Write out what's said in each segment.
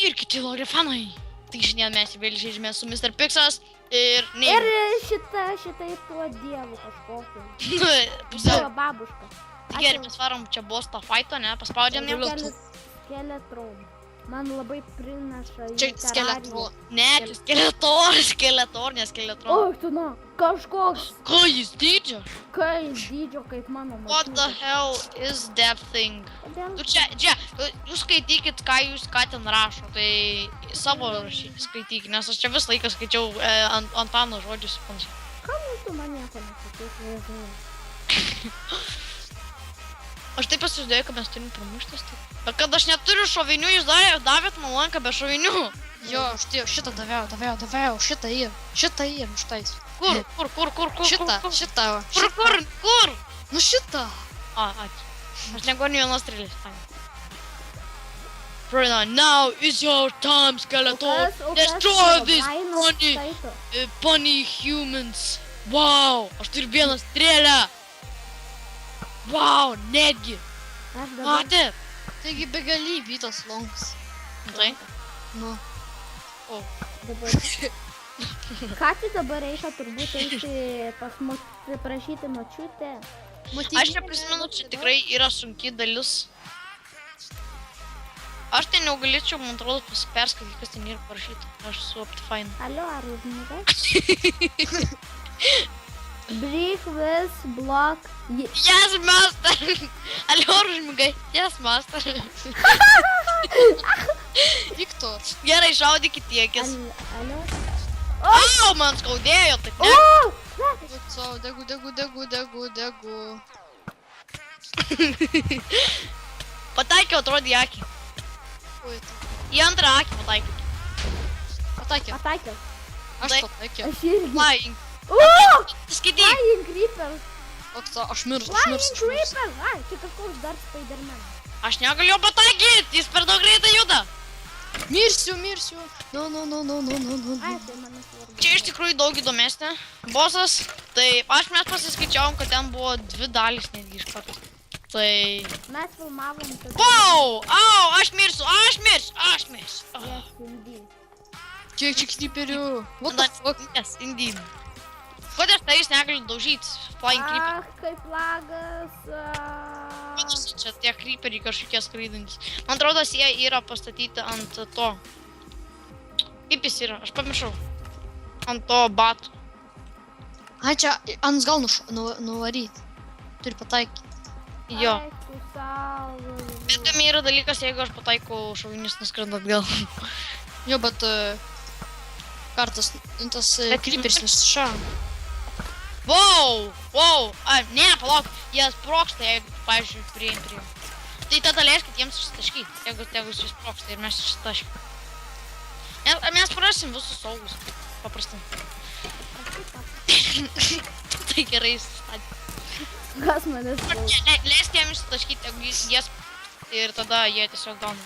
ir kiti lorefanai. Tai šiandien mes vėl žaidžiame su Mr. Pixas ir Neigiu. Ir šitai tuo dievu kažkokiu. Pusiau. Babuška. Tai gerai, mes varom čia bostą fighto, ne? Paspaudėm jau. Skeletron. Man labai prinaša į Čia terariją. Ne, čia skeletor, ne skeletron. O, tu nu, kažkoks Ką jis dydžio? kai dydžio kaip mano What the mačiukas. hell is that thing? Kodėl? Tu čia, jūs skaitykit, ką ten rašo, tai savo skaitykit, nes aš čia visą laiką skaičiau Antano žodžius. Kam tu man nieko nesakysi, nežinau. Aš taip pasižiūrėjau, kad mes turim pramuštas. Bet kad aš neturiu šovinių, jūs davėt man lanką be šovinių. Jo, šitą daviau, šitą ir štais. Kur? Šitą. Kur? Nu šitą. Ačiū. Aš negoniu vienos strėlės. Now is your time, Skeletor. Destroy this funny humans. Wow, aš turiu vieną strėlę. Wow, netgi. Aš dabar... Matė? Taigi begalybė tas longs. Tai? Nu. Ką tai dabar reikia turbūt eiti pas prašyti močiutę? Aš neprisimenu, čia tikrai yra sunki dalis. Aš ten jau galėčiau, man atrodo, perskaityti, kas ten yra parašyta. Aš su Optifine. Alio, ar užmigai? Break this block. Yes, master! Alio, ar užmigai? Yes, master. Viktor. Gerai, šaudykit tiekis. Alio? Au, man skaudėjo, taip ne? Sau, degu. Pataikiau, atrodė į akį. Oi, tai. Į antrą akį pataikiau. Pataikė. Pataikiau. Aš pataikiau. Aš irgi. Flying. Skaityk. Flying Creeper. Aš mirsiu. Flying Creeper. Ai, čia kažkoks dar Spider-Man. Aš negaliu pataikyti, jis per daug greitai juda. Mirsiu. No. Ai, tai mano svarbu. Čia iš tikrųjų daug įdomesnė. Bosas, tai mes pasiskaičiavom, kad ten buvo 2 dalys netgi iš karto. Tai... Mes filmavom tada. Wow! Au! Aš mirsiu! Yes, indeed. Kiek čia kryperių? What the fuck? Yes, indeed. Kodėl tai jūs negaliu daužyti? Flying creeper. Kaip lagas. Kodėl čia tie creeperiai kažkokie skraidantys? Man atrodo, jie yra pastatyti ant to. Kaip jis yra? Aš pamiršau. Ant to batų. Ai, čia ant gal nuvaryti. Turi pataikyti. Jo. Aišku, sau. Bet tam yra dalykas, jeigu aš pataikau šovinis nuskrenda atgal. Jo, bet... Kartas, tas kryperis nusišauna. Wow! Ai, ne, palauk. Jie sproksta, jeigu, pavyzdžiui, prieim. Tai tada leiskit jiems išsitaškyti, jeigu jis sproksta ir mes išsitaškim. Mes prarasim visus saugus, paprastai. Tai gerai įsistatė. Kas manęs klauso? Leisk jiems išsitaškyti, jeigu jie ir tada jie tiesiog gauna.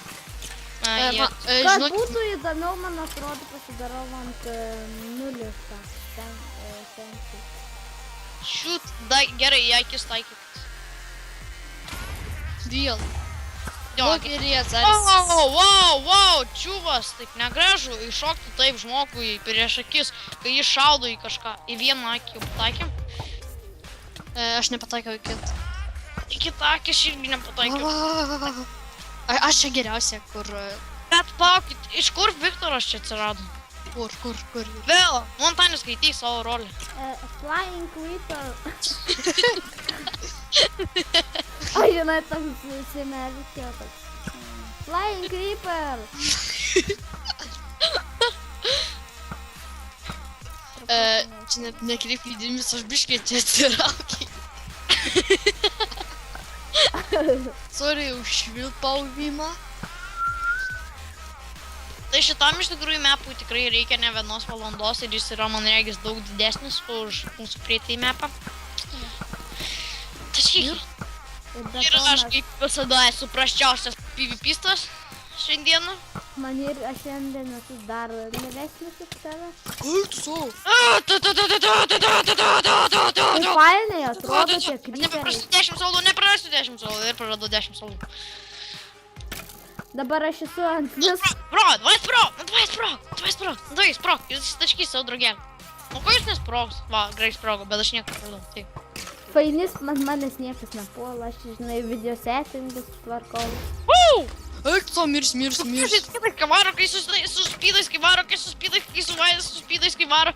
Kad būtų įdomiau, man atrodo, pasidarau ant nulišką. Šiut, gerai, į akis taikykit. Vėl. Jo, gerės, wow, čiuvas, taip negražu, iššokti taip žmogui prieš akis, kai jis šaudo į kažką. Į vieną akį jau pataikėm. Aš nepataikiau į kitą. Į kitą akį aš irgi nepataikiau. Aš čia geriausia, kur... Bet palaukit, iš kur Viktoras čia atsirado? Kur? Vėl, Montanis skaityk savo rolę. Flying Creeper. Ai, žinai, toks senelis jau toks. Flying Creeper. Čia nekreip lydimis, aš biškai čia atsiraukiai. Sorry, užšvilpau vimą. Tai šitam iš tikrųjų mapui tikrai reikia ne 1 valandos ir jis yra, man regis, daug didesnis už mūsų prieitąjį mapą. Tačiau ir aš kaip visada esu prasčiausias PvPistas šiandieną. Man ir aš šiandien esu dar levesnis už tave. Kur tu savo? Tai fainai atrodo tie Neprarasiu kryperiai. 10 salų ir praradau 10 salų. Dabar aš esu ant vis. Bro, davai sprog, jūs taškys savo dragelį. O ko jūs nesprogs? Va, greit sprogo, bet aš nieko pradau. Taip. Fainis manęs niekas nepuola, aš žinai video settingus tvarkau. Eik, to mirs. Kai varo, kai su spydais, kai varo, kai su spydais, kai su vaidais, su spydais, kai varo.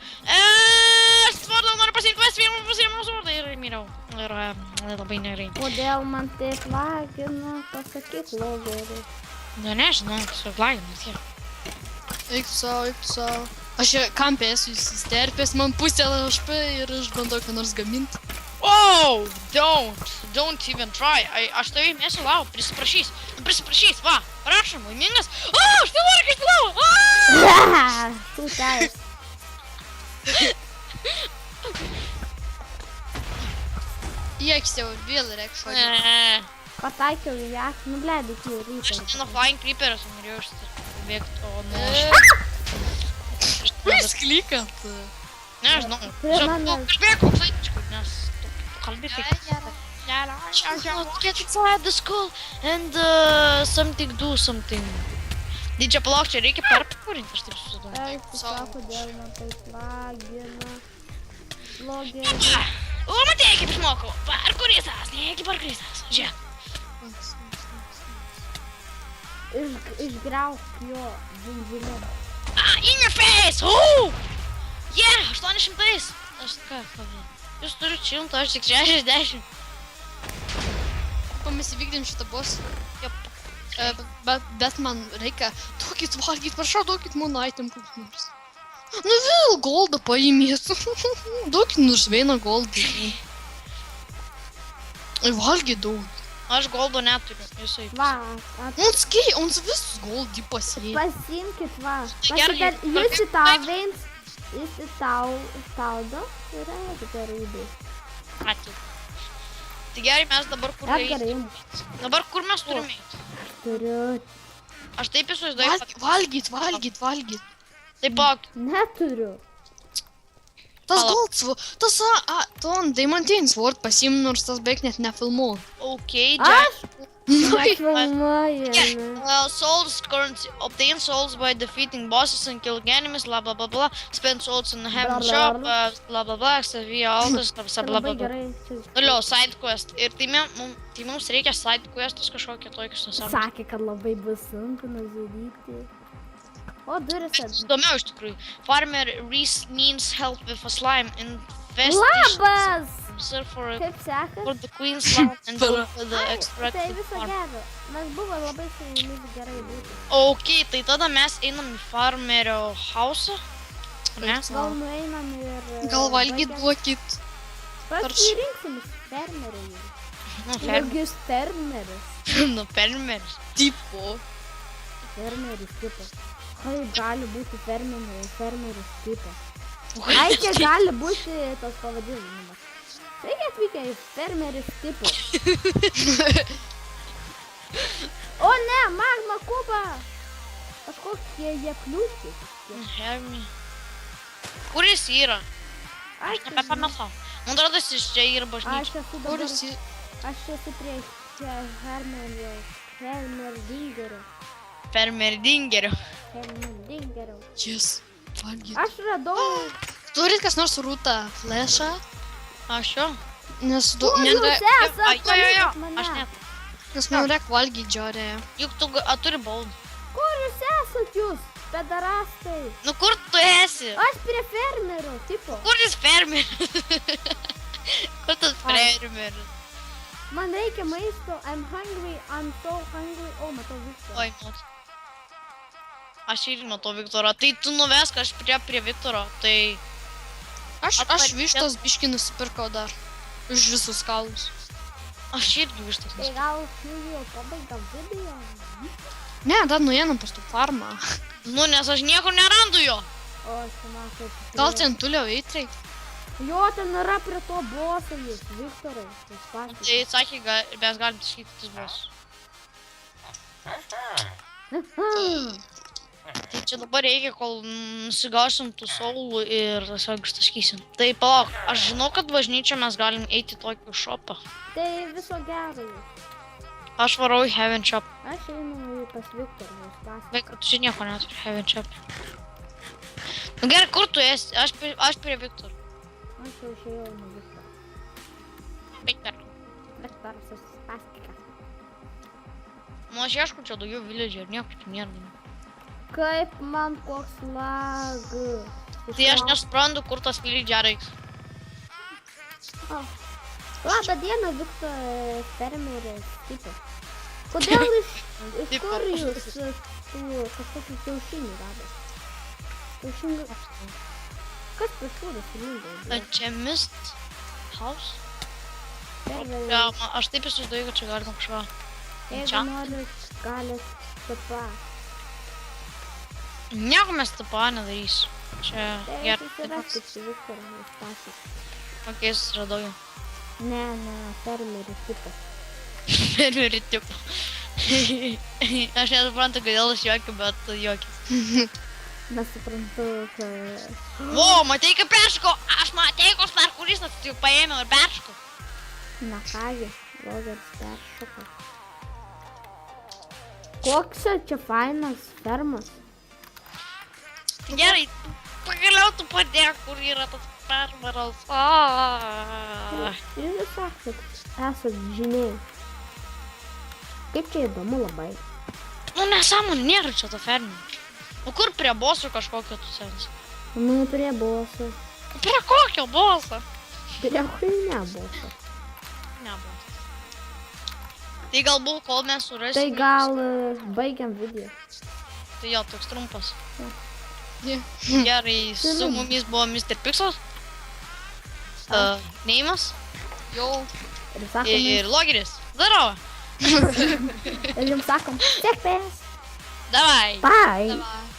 Svardą, noriu pasirinkti, pasiėmiau svardą ir mirau. Ir labai negerai. Kodėl man taip lagina, pasakyk logeriui. Na, nežinau, tiesiog laginas, jie. Eik sau. Aš čia kampė esu įsisterpęs, man pusė HP ir aš bandau ką nors gaminti. Oh, don't even try. Aš tavai mėsiu lau, prisiprašys, va, prašom, laimingas. Aš nenoriu, kai pilau. Tu tais. Jėkstėjau, vėl reikšau. Pataikiau į ją, nubleidai į rytą. Aš nuo Flying Creeperas norėjau išbėgti, o ne. Jūs klikant. Nežinau. Kalbėk aukštaitiškai, nes tu kalbi kaip. Get inside the school and do something. Didžia palauk, čia reikia perpakūrinti, aš taip susidūrėjau. Ai, tu sako, kodėl man taip lagina. Logeriui. O, matėjai, kaip išmokau. Parkurisas, negi parkurisas. Žiūrėk. Išgrausk jo džingilę. In your face! Oh! Yeah, 800. Aš ką, jūs turite 100, aš tik 60. Mes įvykdėm šitą bossą. Jop. Bet man reikia duokit valgyt, prašau, duokit man item koks nors. Nu vėl goldą paimėt. Duokit nors vieną goldą. Valgyt daug. Aš goldo neturiu, visai. Va, Ons visus goldį pasiėmė. pasimkit, va. Gerai, Jis į tau veins, jis į taudo ir gerai įdės. Ačiū. Tai gerai, mes dabar kur Gerai, eiti? Dabar kur mes turime eiti? turiu, Aš taip įsivaizduoju, kad... Valgyt. Taip, palauk. neturiu. Tas golds, ton Diamantine Sword pasiim, nors tas beveik net nefilmuoju. Okay, Aš? Okay. Filmuojame. Souls currency. Obtain souls by defeating bosses and killing enemies, blah blah blah blah. Spend souls in the heaven shop, blah blah blah. Xavier Altas, blah blah Labai blah. gerai. Toliau, side quest. Ir tai mums reikia side questus kažkokio tokius nesąmonės. Sakė, kad labai bus sunku nužudyti. O, duris Įdomiau iš tikrųjų. Farmer Reese needs help with a slime infestation. Labas! Search for Kaip sekas? the queen's slime and go to the Tai extracted viso farm. gero. Mes buvo labai su jumis gerai būti. Ok, tai tada mes einam į farmerio hausą. Ne? Gal nueinam ir... Gal valgyt duokit. Pasirinksim fermerį. Nu, Logis fermeris. Nu, fermeris. Tipo. Fermeris tipas. Kaip gali būti fermeris tipas? Ai, kiek gali būti tos pavadinimas. Sveiki atvykę į fermeris tipų. O ne, magma kuba. Kažkokie jie kliūtis. Hermi. Kur jis yra? Aš Aš nebepamatau. Man atrodo, jis čia yra bažnyčia. esu dabar... Aš esu prie Hermerdingerio. Fermerdingerio. Hermerdingerio. Jis. Valgyt. Aš radau... Turit kas nors rūtą flešą? Aš jo. Nes Kur jūs esat? Jo. Palikit mane. Aš net. man reik valgyt žiorė. Juk tu turi baldą. Kur jūs esat jūs, pedarastai? Nu kur tu esi? Aš prie fermerio, tipo. Kur jis fermeris? Kur tas fermeris? Man reikia maisto, I'm hungry, I'm so hungry. O, matau Viktorą. Oi, mat. Aš irgi matau Viktorą. Tai tu nuvesk aš prie Viktoro. Tai... Aš vištos biškį nusipirkau dar. Už visus kalus. Aš irgi vištas. Tai gal jau pabaigam video? Ne, dar nuėnam pas tų farmą. Nu, nes aš niekur nerandu jo. O, šina, kaip... Gal ten tuliau eitrai? Jo, ten yra prie to boso jis, Viktorai. Tai sakė, mes galim sakyti tas bus. Tai čia dabar reikia, kol nusigausim tų saulų ir tiesiog ištaškysim. Tai palauk, aš žinau, kad bažnyčia mes galim eiti į tokį šopą. Tai viso gero jūs. Aš varau į Heaven Shop. Aš einu pas Viktorą, jūs pasakot. Vaikai, tu čia nieko neturi Heaven Shop. Nu gerai, kur tu esi? Aš prie Viktor. Aš jau išėjau nuo Viktoro. Viktor. Viktoras Uspaskikas. Nu aš ieškau čia daugiau villager, nieko čia nėra. Kaip man koks lag. Tai aš nesuprantu, kur tas villagerai. Labą dieną, Viktor fermeris. Tipo. Kodėl iš kur jūs tų kažkokių kiaušinių radote? Kiaušinių... Kas pasiūlė sulingai? Čia Mist House? Fermeris. Ja, aš taip įsivaizduoju, kad čia galima kažką. Jeigu norit, galit tapa. Nieko mes tapa nedarysiu. Čia Tai gerai. susiraskit su Viktoru Uspaskiku. Ok, susiradau jau. Ne, fermeris tipas. Fermerį tipo. Aš nesuprantu, kodėl aš jokiu, bet jokiu. Nesuprantu, kad... Vo, matei kaip perško! Aš matei, koks parkuristas, tai jau paėmiau ir perško. Na kągi, Logeris peršoka. Koks čia fainas fermas. Gerai, pagaliau tu padėk, kur yra tas fermeras. Jūs sakot, esat žiniai. Kaip čia įdomu labai. Nu nesąmonė, nėra čia to fermerio. Nu kur prie boso kažkokio tu sens? Nu, prie boso. Prie kokio boso? Prie huinia boso. Ne boso. Tai galbūt, kol mes surasim. Tai gal baigiam video. Tai jo, toks trumpas. Yeah. Gerai, su mumis buvo Mr. Pixel. Neimas. Jo. Ir sakom, Ir Logeris. Здорово. ir jums sakom, sėkmės. Давай. Bye. Давай.